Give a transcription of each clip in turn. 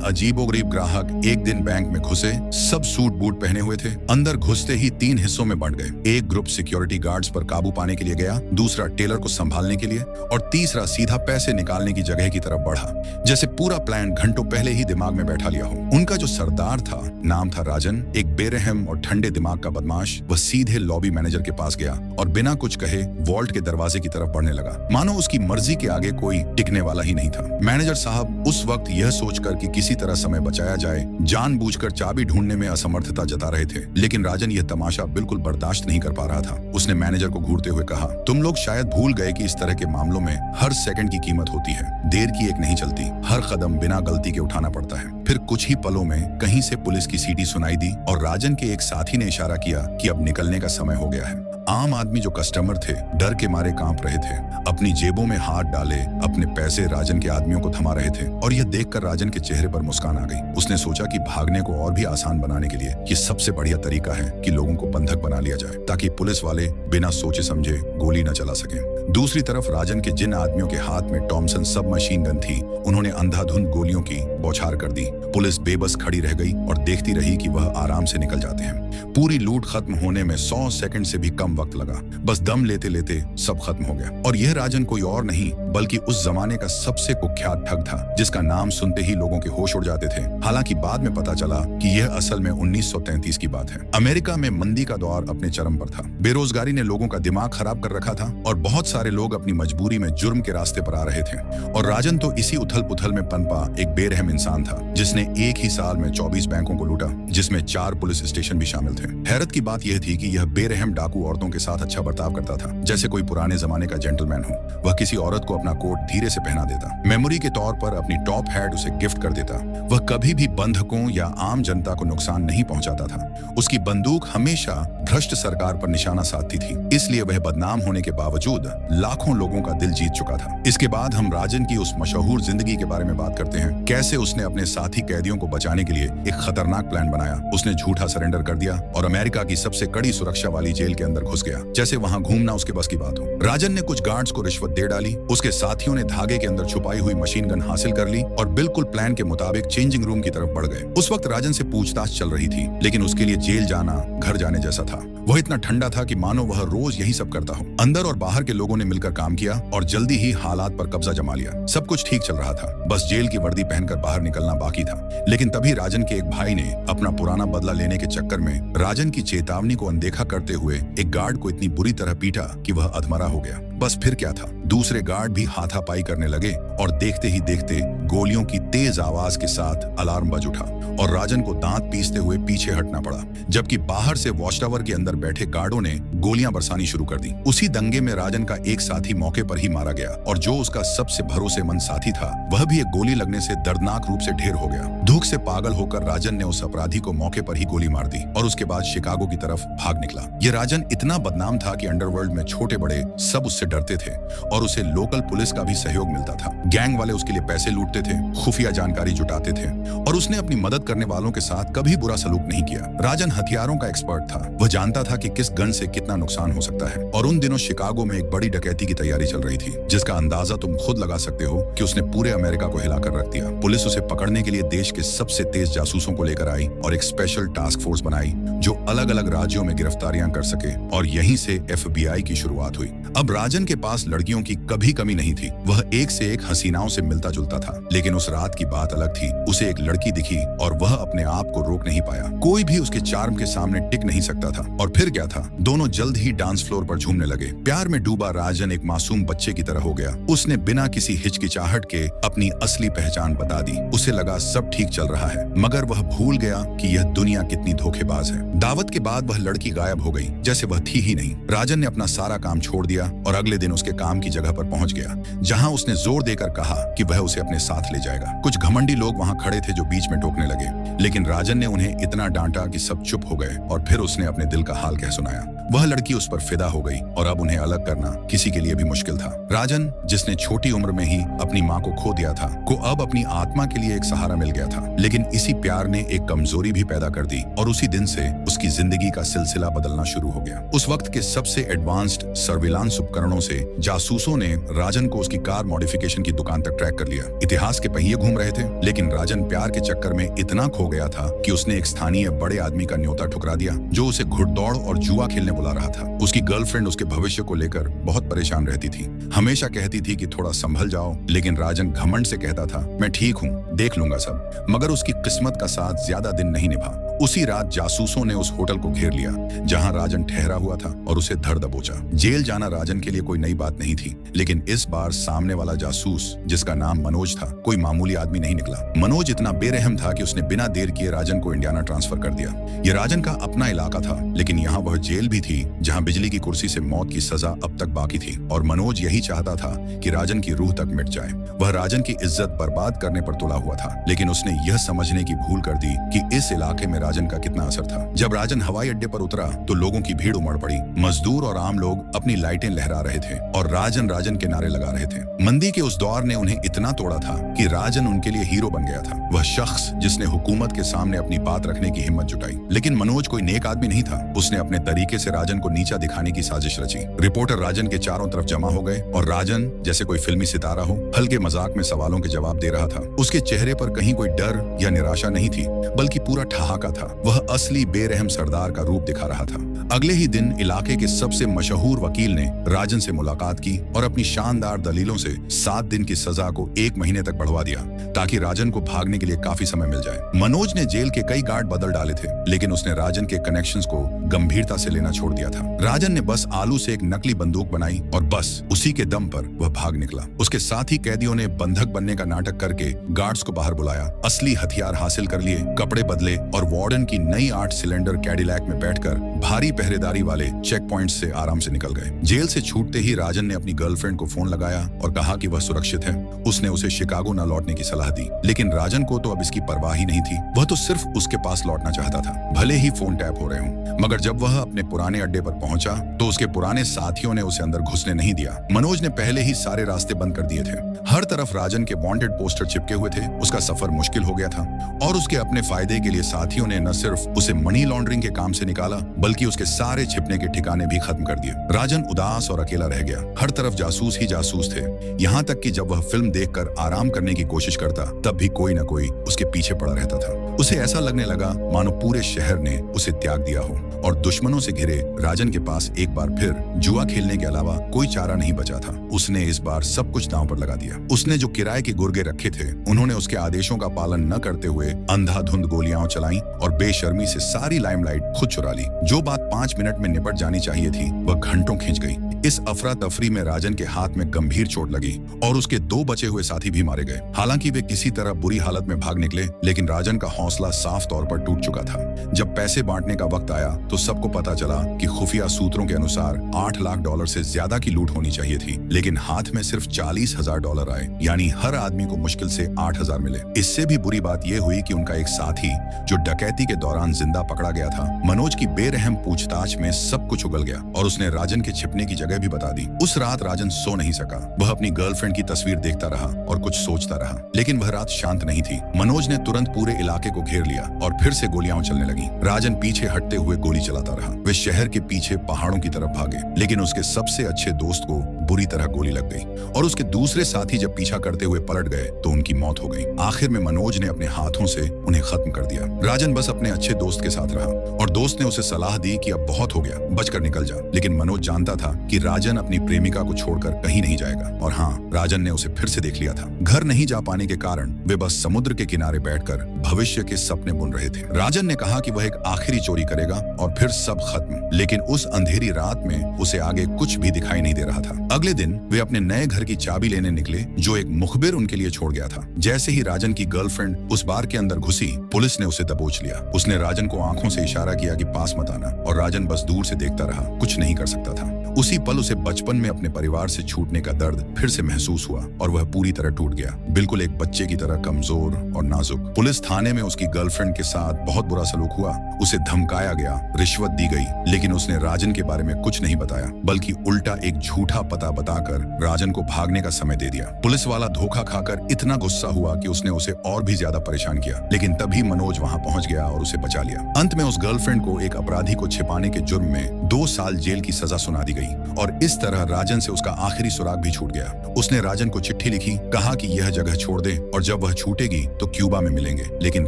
अजीबोगरीब ग्राहक एक दिन बैंक में घुसे। सब सूट बूट पहने हुए थे। अंदर घुसते ही 3 हिस्सों में बंट गए। एक ग्रुप सिक्योरिटी गार्ड्स पर काबू पाने के लिए गया, दूसरा टेलर को संभालने के लिए और तीसरा सीधा पैसे निकालने की जगह की तरफ बढ़ा, जैसे पूरा प्लान घंटों पहले ही दिमाग में बैठा लिया हो। उनका जो सरदार था, नाम था राजन, एक बेरहम और ठंडे दिमाग का बदमाश। वह सीधे लॉबी मैनेजर के पास गया और बिना कुछ कहे वॉल्ट के दरवाजे की तरफ बढ़ने लगा, मानो उसकी मर्जी के आगे कोई टिकने वाला ही नहीं था। मैनेजर साहब उस वक्त यह सोचकर कि किसी तरह समय बचाया जाए, जानबूझकर चाबी ढूंढने में असमर्थता जता रहे थे, लेकिन राजन यह तमाशा बिल्कुल बर्दाश्त नहीं कर पा रहा था। उसने मैनेजर को घूरते हुए कहा, तुम लोग शायद भूल गए कि इस तरह के मामलों में हर सेकंड की कीमत होती है। देर की एक नहीं चलती, हर कदम बिना गलती के उठाना पड़ता है। फिर कुछ ही पलों में कहीं से पुलिस की सीटी सुनाई दी और राजन के एक साथी ने इशारा किया कि अब निकलने का समय हो गया है। आम आदमी जो कस्टमर थे डर के मारे कांप रहे थे, अपनी जेबों में हाथ डाले अपने पैसे राजन के आदमियों को थमा रहे थे और यह देखकर राजन के चेहरे पर मुस्कान आ गई। उसने सोचा कि भागने को और भी आसान बनाने के लिए ये सबसे बढ़िया तरीका है कि लोगों को बंधक बना लिया जाए, ताकि पुलिस वाले बिना सोचे समझे गोली न चला सके। दूसरी तरफ राजन के जिन आदमियों के हाथ में टॉमसन सब मशीन गन थी, उन्होंने अंधाधुंध गोलियों की बौछार कर दी। पुलिस बेबस खड़ी रह गई और देखती रही कि वह आराम से निकल जाते हैं। पूरी लूट खत्म होने में 100 सेकंड से भी कम वक्त लगा। बस दम लेते लेते सब खत्म हो गया। और यह राजन कोई और नहीं बल्कि उस जमाने का सबसे कुख्यात ठग था, जिसका नाम सुनते ही लोगों के होश उड़ जाते थे। हालांकि बाद में पता चला कि यह असल में 1933 की बात है। अमेरिका में मंदी का दौर अपने चरम पर था। बेरोजगारी ने लोगों का दिमाग खराब कर रखा था और बहुत सारे लोग अपनी मजबूरी में जुर्म के रास्ते पर आ रहे थे। और राजन तो इसी उथल पुथल में पनपा एक बेरहम इंसान था, जिसने एक ही साल में 24 बैंकों को लूटा, जिसमें 4 पुलिस स्टेशन भी शामिल थे। हैरत की बात यह थी कि यह बेरहम डाकू औरतों के साथ अच्छा बर्ताव करता था, जैसे कोई पुराने जमाने का जेंटलमैन हो। वह किसी औरत को अपना कोट धीरे से पहना देता, मेमोरी के तौर पर अपनी टॉप हैट उसे गिफ्ट कर देता। वह कभी भी बंधकों या आम जनता को नुकसान नहीं पहुंचाता था। उसकी बंदूक हमेशा भ्रष्ट सरकार पर निशाना साधती थी, इसलिए वह बदनाम होने के बावजूद लाखों लोगों का दिल जीत चुका था। इसके बाद हम राजन की उस मशहूर जिंदगी के बारे में बात करते हैं। कैसे उसने अपने साथी कैदियों को बचाने के लिए एक खतरनाक प्लान बनाया। उसने झूठा सरेंडर कर दिया और अमेरिका की सबसे कड़ी सुरक्षा वाली जेल के अंदर घुस गया, जैसे वहां घूमना उसके बस की बात हो। राजन ने कुछ गार्ड्स को रिश्वत दे डाली, उसके साथियों ने धागे के अंदर छुपाई हुई मशीन गन हासिल कर ली और बिल्कुल प्लान के मुताबिक चेंजिंग रूम की तरफ बढ़ गए। उस वक्त राजन से पूछताछ चल रही थी, लेकिन उसके लिए जेल जाना घर जाने जैसा था। वह इतना ठंडा था कि मानो वह रोज यही सब करता हो। अंदर और बाहर के लोगों ने मिलकर काम किया और जल्दी ही हालात पर कब्जा जमा लिया। सब कुछ ठीक चल रहा था, बस जेल की वर्दी पहनकर बाहर निकलना बाकी था। लेकिन तभी राजन के एक भाई ने अपना पुराना बदला लेने के चक्कर में राजन की चेतावनी को अनदेखा करते हुए एक गार्ड को इतनी बुरी तरह पीटा कि वह अधमरा हो गया। बस फिर क्या था, दूसरे गार्ड भी हाथापाई करने लगे और देखते ही देखते गोलियों की तेज आवाज के साथ अलार्म बज उठा और राजन को दांत पीसते हुए पीछे हटना पड़ा, जबकि बाहर से वॉच टावर के अंदर बैठे गार्डों ने गोलियां बरसानी शुरू कर दी। उसी दंगे में राजन का एक साथी मौके पर ही मारा गया और जो उसका सबसे भरोसेमंद साथी था, वह भी एक गोली लगने से दर्दनाक रूप से ढेर हो गया। धूक से पागल होकर राजन ने उस अपराधी को मौके पर ही गोली मार दी और उसके बाद शिकागो की तरफ भाग निकला। यह राजन इतना बदनाम था कि अंडरवर्ल्ड में छोटे बड़े सब उससे डरते थे और उसे लोकल पुलिस का भी सहयोग मिलता था। गैंग वाले उसके लिए पैसे लूटते थे, खुफिया जानकारी जुटाते थे और उसने अपनी मदद करने वालों के साथ कभी बुरा सलूक नहीं किया। राजन हथियारों का एक्सपर्ट था। वह जानता था कि किस गन से कितना नुकसान हो सकता है और उन दिनों शिकागो में एक बड़ी डकैती की तैयारी चल रही थी, जिसका अंदाजा तुम खुद लगा सकते हो कि उसने पूरे अमेरिका को हिलाकर रख दिया। पुलिस उसे पकड़ने के लिए देश के सबसे तेज जासूसों को लेकर आई और एक स्पेशल टास्क फोर्स बनाई जो अलग अलग राज्यों में गिरफ्तारियां कर सके और यहीं से FBI की शुरुआत हुई। अब राजन के पास लड़कियों की कभी कमी नहीं थी। वह एक से एक हसीनाओं से मिलता जुलता था, लेकिन उस रात की बात अलग थी। उसे एक लड़की दिखी और वह अपने आप को रोक नहीं पाया। कोई भी उसके चार्म के सामने टिक नहीं सकता था। और फिर क्या था, दोनों जल्द ही डांस फ्लोर पर झूमने लगे। प्यार में डूबा राजन एक मासूम बच्चे की तरह हो गया। उसने बिना किसी हिचकिचाहट के अपनी असली पहचान बता दी। उसे लगा सब ठीक चल रहा है, मगर वह भूल गया कि यह दुनिया कितनी धोखेबाज है। दावत के बाद वह लड़की गायब हो गई, जैसे वह थी ही नहीं। राजन ने अपना सारा काम छोड़ दिया और अगले दिन उसके काम की जगह पर पहुंच गया, जहां उसने जोर देकर कहा कि वह उसे अपने साथ ले जाएगा। कुछ घमंडी लोग वहां खड़े थे जो बीच में टोकने लगे, लेकिन राजन ने उन्हें इतना डांटा कि सब चुप हो गए और फिर उसने अपने दिल का हाल कह सुनाया। वह लड़की उस पर फिदा हो गई और अब उन्हें अलग करना किसी के लिए भी मुश्किल था। राजन, जिसने छोटी उम्र में ही अपनी माँ को खो दिया था, को अब अपनी आत्मा के लिए एक सहारा मिल गया था। लेकिन इसी प्यार ने एक कमजोरी भी पैदा कर दी और उसी दिन से उसकी जिंदगी का सिलसिला बदलना शुरू हो गया। उस वक्त के सबसे एडवांस्ड सर्विलांस उपकरणों से जासूसों ने राजन को उसकी कार मॉडिफिकेशन की दुकान तक ट्रैक कर लिया। इतिहास के पहिए घूम रहे थे, लेकिन राजन प्यार के चक्कर में इतना खो गया था कि उसने एक स्थानीय बड़े आदमी का न्योता ठुकरा दिया जो उसे घुड़दौड़ और जुआ खेलने बुला रहा था। उसकी गर्लफ्रेंड उसके भविष्य को लेकर बहुत परेशान रहती थी, हमेशा कहती थी कि थोड़ा संभल जाओ, लेकिन राजन घमंड से कहता था, मैं ठीक हूँ, देख लूंगा सब। मगर उसकी किस्मत का साथ ज्यादा दिन नहीं निभा। उसी रात जासूसों ने उस होटल को घेर लिया जहां राजन ठहरा हुआ था और उसे धर दबोचा। जेल जाना राजन के लिए कोई नई बात नहीं थी, लेकिन इस बार सामने वाला जासूस, जिसका नाम मनोज था, कोई मामूली आदमी नहीं निकला। मनोज इतना बेरहम था कि उसने बिना देर किए राजन को इंडियाना ट्रांसफर कर दिया। यह राजन का अपना इलाका था, लेकिन यहाँ वह जेल भी थी जहाँ बिजली की कुर्सी से मौत की सजा अब तक बाकी थी, और मनोज यही चाहता था कि राजन की रूह तक मिट जाए। वह राजन की इज्जत बर्बाद करने पर तुला हुआ था, लेकिन उसने यह समझने की भूल कर दी कि इस इलाके में राजन का कितना असर था। जब राजन हवाई अड्डे पर उतरा तो लोगों की भीड़ उमड़ पड़ी। मजदूर और आम लोग अपनी लाइटें लहरा रहे थे और राजन राजन के नारे लगा रहे थे। मंदी के उस दौर ने उन्हें इतना तोड़ा था कि राजन उनके लिए हीरो बन गया था, वह शख्स जिसने हुकूमत के सामने अपनी बात रखने की हिम्मत जुटाई। लेकिन मनोज कोई नेक आदमी नहीं था। उसने अपने तरीके से राजन को नीचा दिखाने की साजिश रची। रिपोर्टर राजन के चारों तरफ जमा हो गए और राजन, जैसे कोई फिल्मी सितारा हो, हल्के मजाक में सवालों के जवाब दे रहा था। उसके चेहरे पर कहीं कोई डर या निराशा नहीं थी, बल्कि पूरा ठहाका था। वह असली बेरहम सरदार का रूप दिखा रहा था। अगले ही दिन इलाके के सबसे मशहूर वकील ने राजन से मुलाकात की और अपनी शानदार दलीलों से 7 दिन की सजा को 1 महीने तक बढ़वा दिया, ताकि राजन को भागने के लिए काफी समय मिल जाए। मनोज ने जेल के कई गार्ड बदल डाले थे, लेकिन उसने राजन के कनेक्शंस को गंभीरता से लेना छोड़ दिया था। राजन ने बस आलू से एक नकली बंदूक बनाई और बस उसी के दम पर वह भाग निकला। उसके साथ ही कैदियों ने बंधक बनने का नाटक करके गार्ड्स को बाहर बुलाया, असली हथियार हासिल कर लिए, कपड़े बदले और वार्डन की नई 8 सिलेंडर कैडिलैक में बैठकर भारी पहरेदारी वाले चेक पॉइंट से आराम से निकल गए। जेल से छूटते ही राजन ने अपनी गर्लफ्रेंड को फोन लगाया और कहा कि वह सुरक्षित है। उसने उसे शिकागो न लौटने की सलाह दी, लेकिन राजन को तो अब इसकी परवाह ही नहीं थी। वह तो सिर्फ उसके पास लौटना चाहता था, भले ही फोन टैप हो रहे हों। मगर जब वह अपने पुराने अड्डे पर पहुंचा तो उसके पुराने साथियों ने उसे अंदर घुसने नहीं दिया। मनोज ने पहले ही सारे रास्ते बंद कर दिए थे। हर तरफ राजन के वांटेड पोस्टर चिपके हुए थे। उसका सफर मुश्किल हो गया था और उसके अपने फायदे के लिए साथियों ने न सिर्फ उसे मनी लॉन्ड्रिंग के काम से निकाला, बल्कि उसके सारे छिपने के ठिकाने भी खत्म कर दिए। राजन उदास और अकेला रह गया। हर तरफ जासूस ही जासूस थे, यहाँ तक कि जब वह फिल्म देखकर आराम करने की कोशिश करता, तब भी कोई न कोई उसके पीछे पड़ा रहता था। उसे ऐसा लगने लगा मानो पूरे शहर ने उसे त्याग दिया हो और दुश्मनों से घिरे राजन के पास एक बार फिर जुआ खेलने के अलावा कोई चारा नहीं बचा था। उसने इस बार सब कुछ दांव पर लगा दिया। उसने जो किराए के गुर्गे रखे थे, उन्होंने उसके आदेशों का पालन न करते हुए अंधाधुंध गोलियां चलाई और बेशर्मी से सारी लाइमलाइट खुद चुरा ली। जो बात 5 मिनट में निपट जानी चाहिए थी, वह घंटों खींच गई। इस अफरा तफरी में राजन के हाथ में गंभीर चोट लगी और उसके 2 बचे हुए साथी भी मारे गए। हालांकि वे किसी तरह बुरी हालत में भाग निकले, लेकिन राजन का हौसला साफ तौर पर टूट चुका था। जब पैसे बांटने का वक्त आया तो सबको पता चला कि खुफिया सूत्रों के अनुसार $8 लाख से ज्यादा की लूट होनी चाहिए थी, लेकिन हाथ में सिर्फ $40,000 आए, यानी हर आदमी को मुश्किल से 8,000 मिले। इससे भी बुरी बात यह हुई कि उनका एक साथी, जो डकैती के दौरान जिंदा पकड़ा गया था, मनोज की बेरहम पूछताछ में सब कुछ उगल गया और उसने राजन के छिपने की जगह भी बता दी। उस रात राजन सो नहीं सका। वह अपनी गर्लफ्रेंड की तस्वीर देखता रहा और कुछ सोचता रहा, लेकिन वह रात शांत नहीं थी। मनोज ने तुरंत पूरे इलाके को घेर लिया और फिर से गोलियां चलने लगी। राजन पीछे हटते हुए गोली चलाता रहा। वे शहर के पीछे पहाड़ों की तरफ भागे, लेकिन उसके सबसे अच्छे दोस्त को बुरी तरह गोली लग गई और उसके दूसरे साथी जब पीछा करते हुए पलट गए तो उनकी मौत हो गई। आखिर में मनोज ने अपने हाथों से उन्हें खत्म कर दिया। राजन बस अपने अच्छे दोस्त के साथ रहा और दोस्त ने उसे सलाह दी कि अब बहुत हो गया, बचकर निकल जा। लेकिन मनोज जानता था कि राजन अपनी प्रेमिका को छोड़कर कहीं नहीं जाएगा और हाँ, राजन ने उसे फिर से देख लिया था। घर नहीं जा पाने के कारण वे बस समुद्र के किनारे बैठकर भविष्य के सपने बुन रहे थे। राजन ने कहा कि वह एक आखिरी चोरी करेगा और फिर सब खत्म, लेकिन उस अंधेरी रात में उसे आगे कुछ भी दिखाई नहीं दे रहा था। अगले दिन वे अपने नए घर की चाबी लेने निकले जो एक मुखबिर उनके लिए छोड़ गया था। जैसे ही राजन की गर्लफ्रेंड उस बार के अंदर घुसी, पुलिस ने उसे दबोच लिया। उसने राजन को आंखों से इशारा किया कि पास मत आना, और राजन बस दूर से देखता रहा, कुछ नहीं कर सकता था। उसी पल उसे बचपन में अपने परिवार से छूटने का दर्द फिर से महसूस हुआ और वह पूरी तरह टूट गया, बिल्कुल एक बच्चे की तरह कमजोर और नाजुक। पुलिस थाने में उसकी गर्लफ्रेंड के साथ बहुत बुरा सलूक हुआ। उसे धमकाया गया, रिश्वत दी गई, लेकिन उसने राजन के बारे में कुछ नहीं बताया, बल्कि उल्टा एक झूठा पता बताकर राजन को भागने का समय दे दिया। पुलिस वाला धोखा खाकर इतना गुस्सा हुआ कि उसने उसे और भी ज्यादा परेशान किया, लेकिन तभी मनोज वहां पहुंच गया और उसे बचा लिया। अंत में उस गर्लफ्रेंड को एक अपराधी को छिपाने के जुर्म में 2 साल जेल की सजा सुना दी गई और इस तरह राजन से उसका आखिरी सुराग भी छूट गया। उसने राजन को चिट्ठी लिखी, कहा कि यह जगह छोड़ दे और जब वह छूटेगी तो क्यूबा में मिलेंगे, लेकिन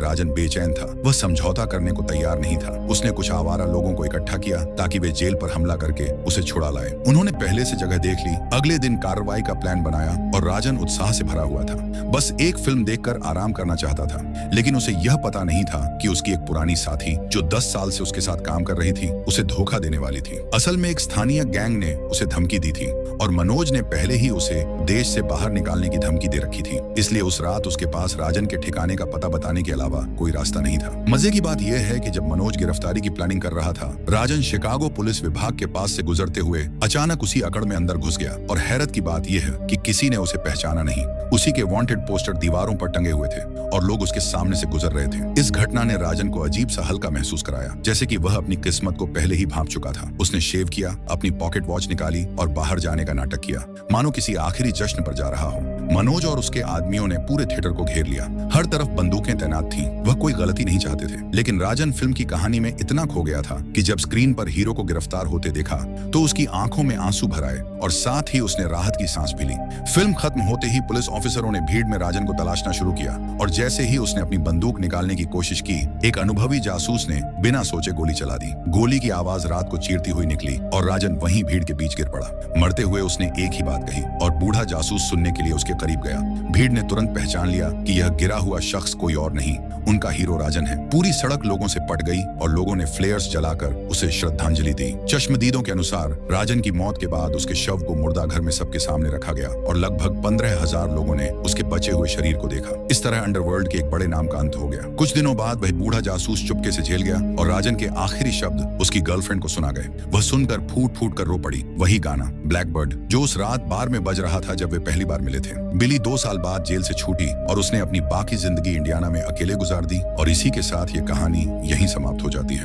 राजन बेचैन था। वह समझौता करने को तैयार नहीं था। उसने कुछ आवारा लोगों को इकट्ठा किया ताकि वे जेल पर हमला करके उसे छुड़ा लाए। उन्होंने पहले से जगह देख ली, अगले दिन कार्रवाई का प्लान बनाया और राजन उत्साह से भरा हुआ था। बस एक फिल्म देखकर आराम करना चाहता था, लेकिन उसे यह पता नहीं था कि उसकी एक पुरानी साथी जो 10 साल से उसके साथ काम कर रही थी, उसे धोखा देने वाली थी। असल में एक स्थानीय गैंग ने उसे धमकी दी थी और मनोज ने पहले ही उसे देश से बाहर निकालने की धमकी दे रखी थी। इसलिए उस रात उसके पास राजन के ठिकाने का पता बताने के अलावा कोई रास्ता नहीं था। मजे की बात यह है कि जब मनोज गिरफ्तारी की प्लानिंग कर रहा था, राजन शिकागो पुलिस विभाग के पास से गुजरते हुए अचानक उसी अकड़ में अंदर घुस गया। और हैरत की बात यह है कि किसी ने उसे पहचाना नहीं। उसी के वांटेड पोस्टर दीवारों पर टंगे हुए थे और लोग उसके सामने से गुजर रहे थे। इस घटना ने राजन को अजीब सा हल्का महसूस कराया, जैसे कि वह अपनी किस्मत को पहले ही भांप चुका था। उसने शेव किया, अपनी पॉकेट वॉच निकाली और बाहर जाने का नाटक किया, मानो किसी आखिरी जश्न पर जा रहा हो। मनोज और उसके आदमियों ने पूरे थिएटर को घेर लिया। हर तरफ बंदूकें तैनात थीं। वह कोई गलती नहीं चाहते थे, लेकिन राजन फिल्म की कहानी में इतना खो गया था कि जब स्क्रीन पर हीरो को गिरफ्तार होते देखा तो उसकी आंखों में आंसू भर आए और साथ ही उसने राहत की सांस भी ली। फिल्म खत्म होते ही पुलिस ऑफिसरों ने भीड़ में राजन को तलाशना शुरू किया और जैसे ही उसने अपनी बंदूक निकालने की कोशिश की, एक अनुभवी जासूस ने बिना सोचे गोली चला दी। गोली की आवाज रात को चीरती हुई निकली और राजन वहीं भीड़ के बीच गिर पड़ा। मरते हुए उसने एक ही बात कही और बूढ़ा जासूस सुनने के लिए उसके करीब गया। भीड़ ने तुरंत पहचान लिया कि यह गिरा हुआ शख्स कोई और नहीं, उनका हीरो राजन है। पूरी सड़क लोगों से पट गई और लोगों ने फ्लेयर्स जलाकर उसे श्रद्धांजलि दी। चश्मदीदों के अनुसार राजन की मौत के बाद उसके शव को मुर्दाघर में सबके सामने रखा गया और लगभग 15,000 लोगों ने उसके बचे हुए शरीर को देखा। इस तरह अंडरवर्ल्ड के एक बड़े नाम का अंत हो गया। कुछ दिनों बाद वह बूढ़ा जासूस चुपके से जेल गया और राजन के आखिरी शब्द उसकी गर्लफ्रेंड को सुना गए। वह सुनकर फूट फूट कर रो पड़ी। वही गाना ब्लैकबर्ड जो उस रात बार में बज रहा था जब वे पहली बार मिले थे। बिली 2 साल बाद जेल से छूटी और उसने अपनी बाकी जिंदगी इंडियाना में अकेले गुजार दी और इसी के साथ ये कहानी यहीं समाप्त हो जाती है।